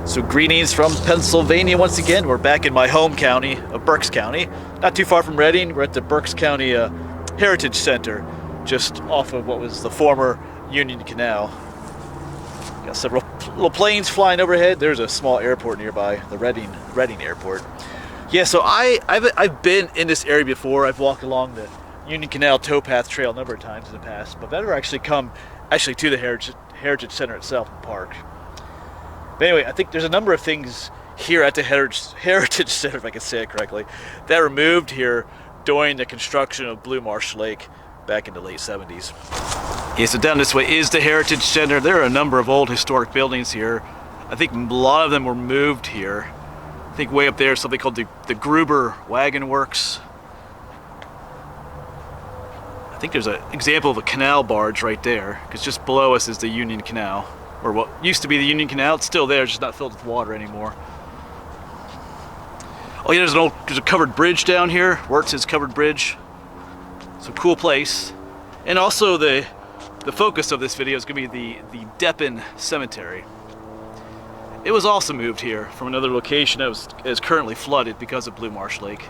So greetings from Pennsylvania once again. We're back in my home county of Berks County. Not too far from Reading. We're at the Berks County Heritage Center, just off of what was the former Union Canal. Got several little planes flying overhead. There's a small airport nearby, the Reading Airport. Yeah, so I've been in this area before. I've walked along the Union Canal towpath trail a number of times in the past, but I've never actually come to the Heritage Center itself, the park. But anyway, I think there's a number of things here at the Heritage Center, if I can say it correctly, that were moved here during the construction of Blue Marsh Lake back in the late 70s. Yeah, so down this way is the Heritage Center. There are a number of old historic buildings here. I think a lot of them were moved here. I think way up there is something called the Gruber Wagon Works. I think there's an example of a canal barge right there, because just below us is the Union Canal. Or what used to be the Union Canal. It's still there, it's just not filled with water anymore. Oh yeah, there's a covered bridge down here. Wertz's covered bridge. It's a cool place. And also the focus of this video is going to be the Deppen Cemetery. It was also moved here from another location that is currently flooded because of Blue Marsh Lake.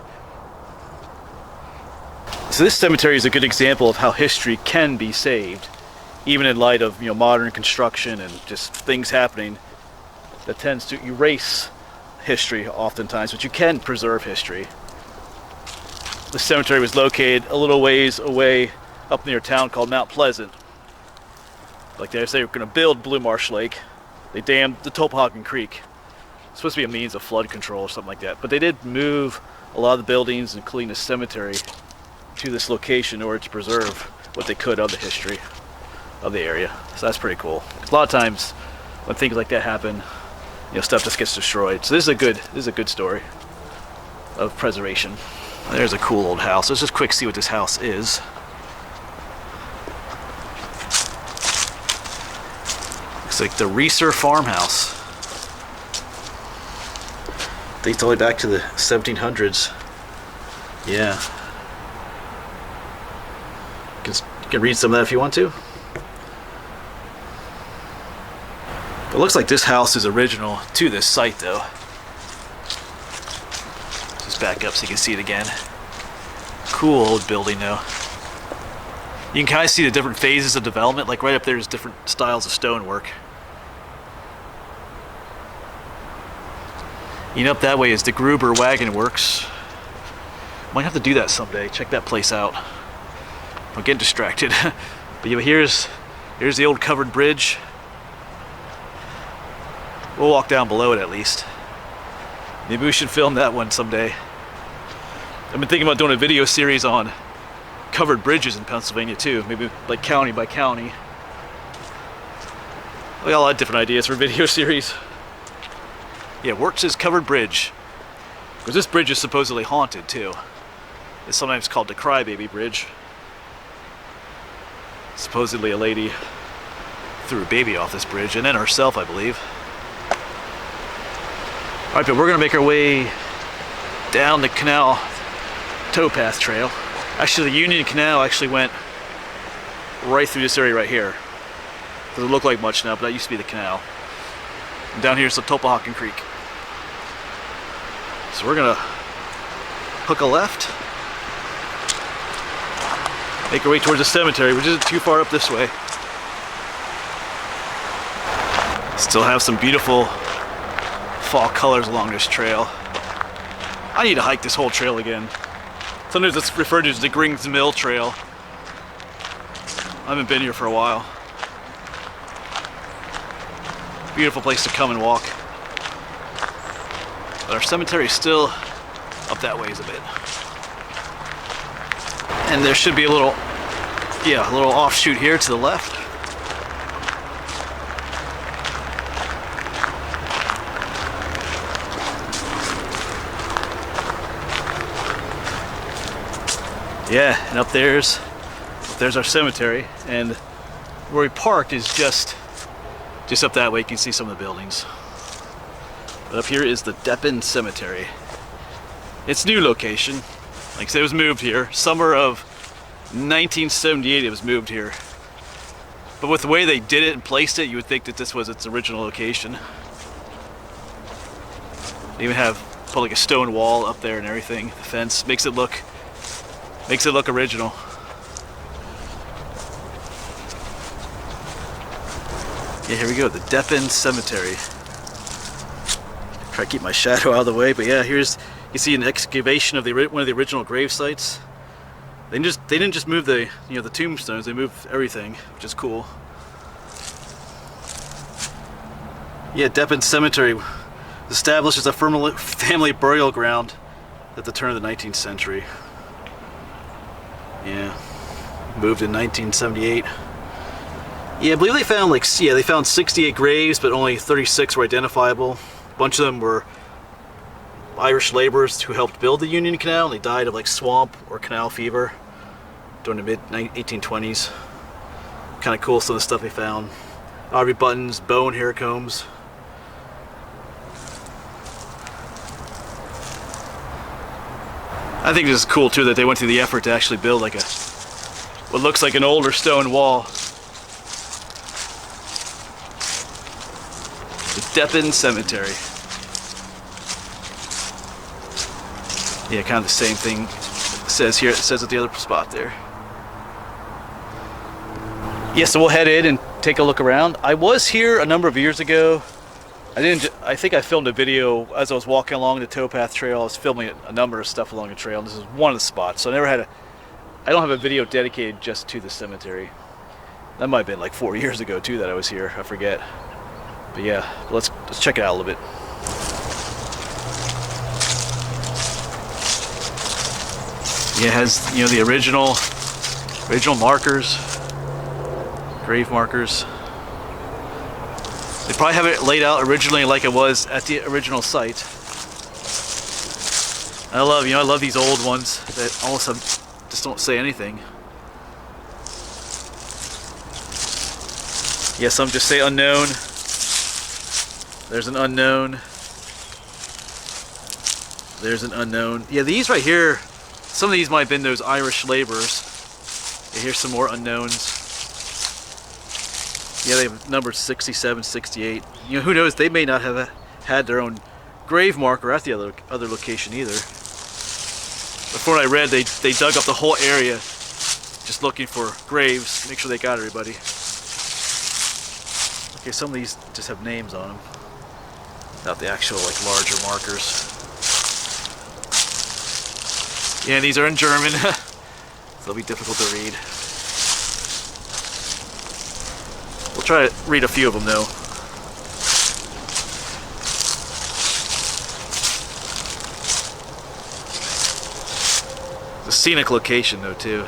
So this cemetery is a good example of how history can be saved, even in light of modern construction and just things happening that tends to erase history oftentimes, but you can preserve history. The cemetery was located a little ways away up near a town called Mount Pleasant. Like they were going to build Blue Marsh Lake, they dammed the Topahawken Creek. It's supposed to be a means of flood control or something like that, but they did move a lot of the buildings, including the cemetery, to this location in order to preserve what they could of the history of the area. So that's pretty cool. A lot of times when things like that happen, stuff just gets destroyed. So this is a good story of preservation. There's a cool old house. Let's just quick see what this house is. Looks like the Reeser farmhouse. Dates all the way back to the 1700s. Yeah. You can read some of that if you want to. It looks like this house is original to this site though. Just back up so you can see it again. Cool old building though. You can kind of see the different phases of development. Like right up there is different styles of stonework. Up that way is the Gruber Wagon Works. Might have to do that someday. Check that place out. I'm getting distracted. But here's the old covered bridge. We'll walk down below it at least. Maybe we should film that one someday. I've been thinking about doing a video series on covered bridges in Pennsylvania too. Maybe like county by county. We got a lot of different ideas for video series. Yeah, Wertz's covered bridge. Because this bridge is supposedly haunted too. It's sometimes called the Crybaby Bridge. Supposedly a lady threw a baby off this bridge, and then herself, I believe. Alright, but we're going to make our way down the canal towpath trail. Actually, the Union Canal actually went right through this area right here. Doesn't look like much now, but that used to be the canal. And down here is the Topahawken Creek. So we're going to hook a left, make our way towards the cemetery, which isn't too far up this way. Still have some beautiful fall colors along this trail. I need to hike this whole trail again. Sometimes it's referred to as the Grings Mill Trail. I haven't been here for a while. Beautiful place to come and walk. But our cemetery is still up that ways a bit. And there should be a little offshoot here to the left. Yeah, and up there's our cemetery, and where we parked is just up that way. You can see some of the buildings. But up here is the Deppen Cemetery. Its new location, like I said, it was moved here. Summer of 1978 it was moved here. But with the way they did it and placed it, you would think that this was its original location. They even have put like a stone wall up there and everything. The fence makes it look original. Yeah, here we go, the Deppen Cemetery. Try to keep my shadow out of the way, but yeah, you see an excavation of one of the original grave sites. They didn't just move the tombstones, they moved everything, which is cool. Yeah, Deppen Cemetery was established as a family burial ground at the turn of the 19th century. Yeah, moved in 1978. Yeah, I believe they found 68 graves, but only 36 were identifiable. A bunch of them were Irish laborers who helped build the Union Canal, and they died of like swamp or canal fever during the mid-1820s. Kind of cool, some of the stuff they found. Ivory buttons, bow and hair combs. I think this is cool too that they went through the effort to actually build like what looks like an older stone wall. The Deppen Cemetery. Yeah, kind of the same thing it says here. It says at the other spot there. Yeah, so we'll head in and take a look around. I was here a number of years ago. I think I filmed a video as I was walking along the towpath trail. I was filming a number of stuff along the trail, and this is one of the spots. So I don't have a video dedicated just to the cemetery. That might have been like 4 years ago too that I was here. I forget. But yeah, let's check it out a little bit. Yeah, it has the original markers, grave markers. They probably have it laid out originally like it was at the original site. I love these old ones that almost just don't say anything. Yeah, some just say unknown. There's an unknown. There's an unknown. Yeah, these right here, some of these might have been those Irish laborers. Yeah, here's some more unknowns. Yeah, they have numbers 67, 68. Who knows? They may not have had their own grave marker at the other location either. But from what I read, they dug up the whole area just looking for graves, make sure they got everybody. Okay, some of these just have names on them, not the actual like larger markers. Yeah, these are in German, so they'll be difficult to read. We'll try to read a few of them though. It's a scenic location though too.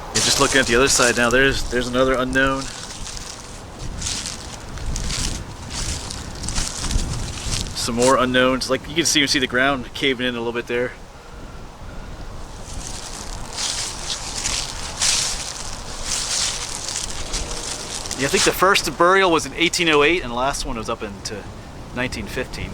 And just looking at the other side now, there's another unknown. Some more unknowns. Like you can see the ground caving in a little bit there. Yeah, I think the first burial was in 1808 and the last one was up into 1915. I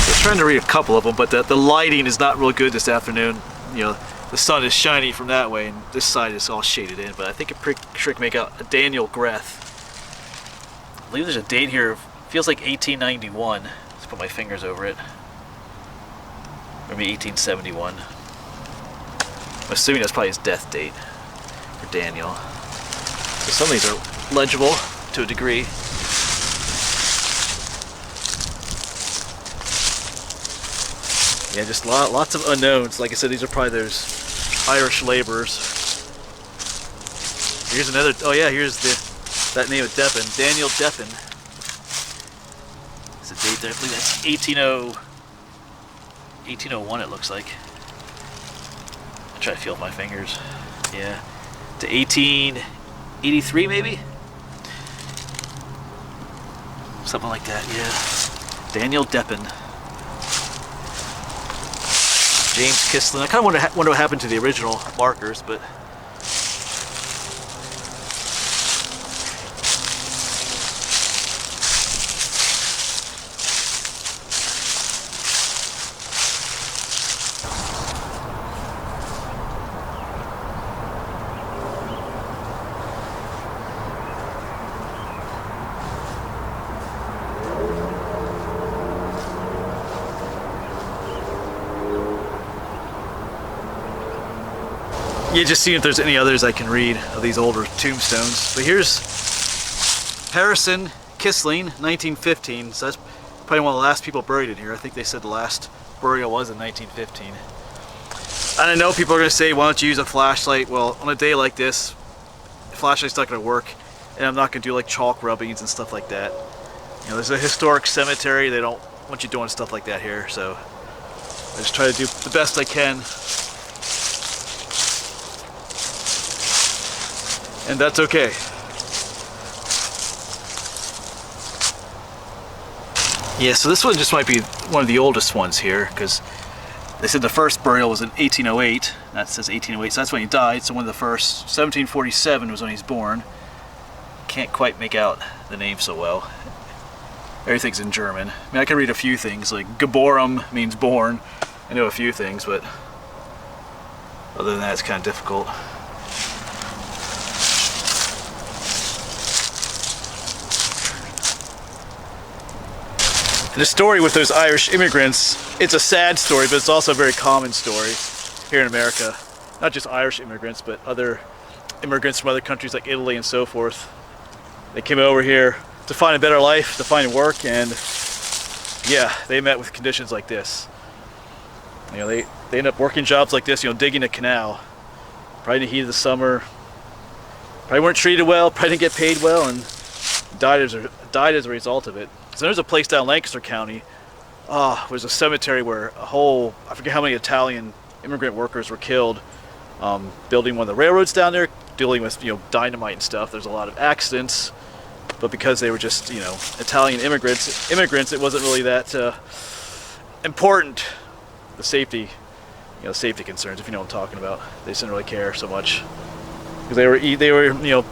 was trying to read a couple of them, but the lighting is not real good this afternoon. The sun is shining from that way and this side is all shaded in, but I think it sure can make out a Daniel Greth. I believe there's a date here, it feels like 1891. Let's put my fingers over it. Maybe 1871. I'm assuming that's probably his death date. For Daniel. So some of these are legible to a degree. Yeah, just lots of unknowns. Like I said, these are probably those Irish laborers. Here's another. Oh yeah, here's that name of Deppen, Daniel Deppen. It's a date there. I believe that's 1801. It looks like. I'll try to feel with my fingers. Yeah. To 1883 maybe? Something like that, yeah. Daniel Deppen. James Kistlin. I kind of wonder what happened to the original markers, but... Yeah, just seeing if there's any others I can read of these older tombstones. But here's Harrison Kissling, 1915. So that's probably one of the last people buried in here. I think they said the last burial was in 1915. And I know people are going to say, why don't you use a flashlight? Well, on a day like this, the flashlight's not going to work, and I'm not going to do like chalk rubbings and stuff like that. You know, there's a historic cemetery. They don't want you doing stuff like that here, so I just try to do the best I can. And that's okay. Yeah, so this one just might be one of the oldest ones here, because they said the first burial was in 1808. That says 1808, so that's when he died. So one of the first, 1747 was when he's born. Can't quite make out the name so well. Everything's in German. I mean, I can read a few things, like geboren means born. I know a few things, but other than that, it's kind of difficult. The story with those Irish immigrants, it's a sad story, but it's also a very common story here in America. Not just Irish immigrants, but other immigrants from other countries like Italy and so forth. They came over here to find a better life, to find work, and yeah, they met with conditions like this. You know, they end up working jobs like this, you know, digging a canal. Probably in the heat of the summer. Probably weren't treated well, probably didn't get paid well, and died as a result of it. So there's a place down in Lancaster County. There's a cemetery where I forget how many Italian immigrant workers were killed building one of the railroads down there, dealing with, you know, dynamite and stuff. There's a lot of accidents, but because they were just, you know, Italian immigrants, it wasn't really that important. The safety, safety concerns, if you know what I'm talking about. They just didn't really care so much because they were, you know.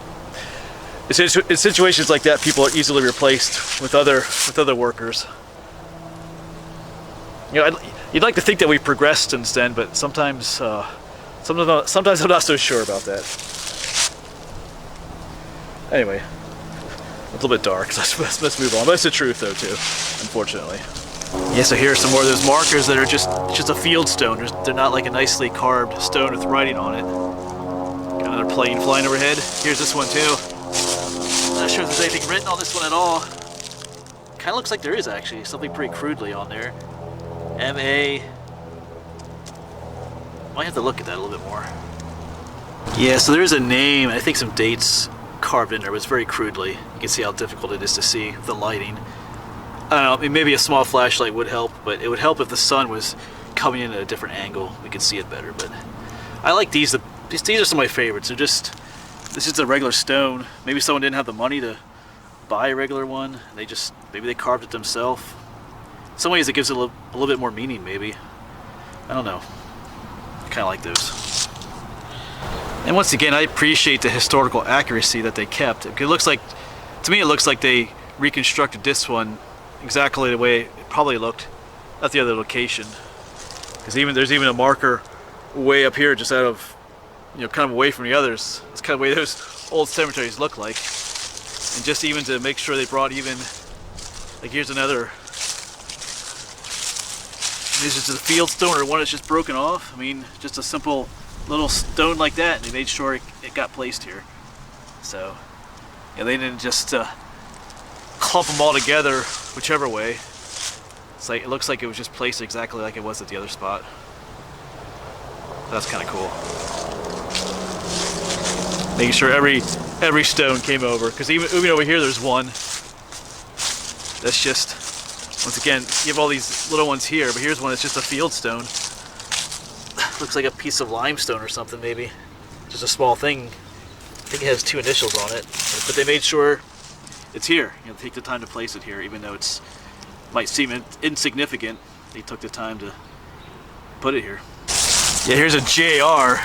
In situations like that, people are easily replaced with other workers. You know, you'd like to think that we've progressed since then, but sometimes I'm not so sure about that. Anyway, a little bit dark. So let's move on. But it's the truth, though, too. Unfortunately. Yeah. So here are some more of those markers that are just a field stone. They're not like a nicely carved stone with writing on it. Got another plane flying overhead. Here's this one too. Not sure if there's anything written on this one at all. Kind of looks like there is actually something pretty crudely on there. M.A. Might have to look at that a little bit more. Yeah, so there's a name, I think some dates carved in there, but it's very crudely. You can see how difficult it is to see the lighting. I don't know, I mean, maybe a small flashlight would help, but it would help if the sun was coming in at a different angle. We could see it better, but I like these. These are some of my favorites. This is a regular stone. Maybe someone didn't have the money to buy a regular one. Maybe they carved it themselves. In some ways it gives it a little bit more meaning, maybe. I don't know. I kind of like those. And once again, I appreciate the historical accuracy that they kept. It looks like, to me, it looks like they reconstructed this one exactly the way it probably looked at the other location. Because there's even a marker way up here, just out of, kind of away from the others. That's kind of the way those old cemeteries look like. And just even to make sure they brought even, like here's another. This is a field stone or one that's just broken off. I mean, just a simple little stone like that, and they made sure it got placed here. So, yeah, they didn't just clump them all together whichever way. It's like, it looks like it was just placed exactly like it was at the other spot. That's kind of cool. Making sure every stone came over, because even over here there's one. That's just, once again, you have all these little ones here, but here's one that's just a field stone. Looks like a piece of limestone or something, maybe. Just a small thing. I think it has 2 initials on it, but they made sure it's here. Take the time to place it here, even though it might seem insignificant. They took the time to put it here. Yeah, here's a JR.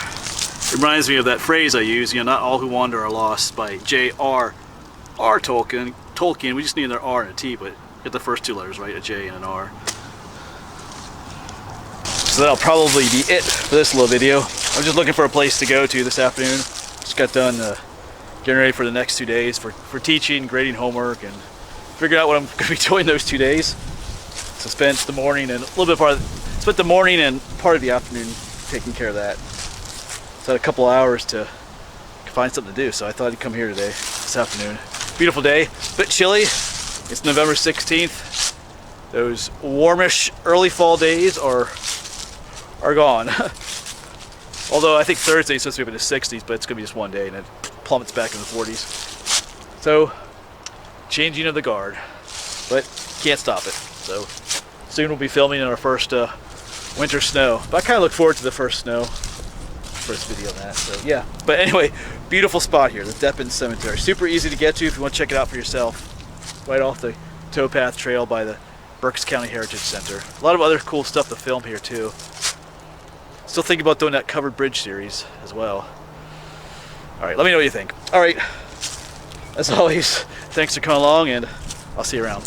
It reminds me of that phrase I use, not all who wander are lost, by J.R.R. Tolkien. We just need another R and a T, but get the first 2 letters right, a J and an R. So that'll probably be it for this little video. I'm just looking for a place to go to this afternoon. Just got done getting ready for the next 2 days for teaching, grading homework, and figuring out what I'm going to be doing those 2 days. So spent the morning and part of the afternoon taking care of that. So had a couple hours to find something to do, so I thought I'd come here today, this afternoon. Beautiful day, bit chilly. It's November 16th. Those warmish early fall days are gone. Although I think Thursday is supposed to be up in the 60s, but it's gonna be just one day and it plummets back in the 40s. So, changing of the guard, but can't stop it. So, soon we'll be filming in our first winter snow. But I kind of look forward to the first snow. First video on that, so yeah. But anyway, beautiful spot here, the Deppen Cemetery. Super easy to get to if you want to check it out for yourself. Right off the towpath trail by the Berks County Heritage Center. A lot of other cool stuff to film here too. Still thinking about doing that covered bridge series as well. Alright, let me know what you think. Alright, as always, thanks for coming along and I'll see you around.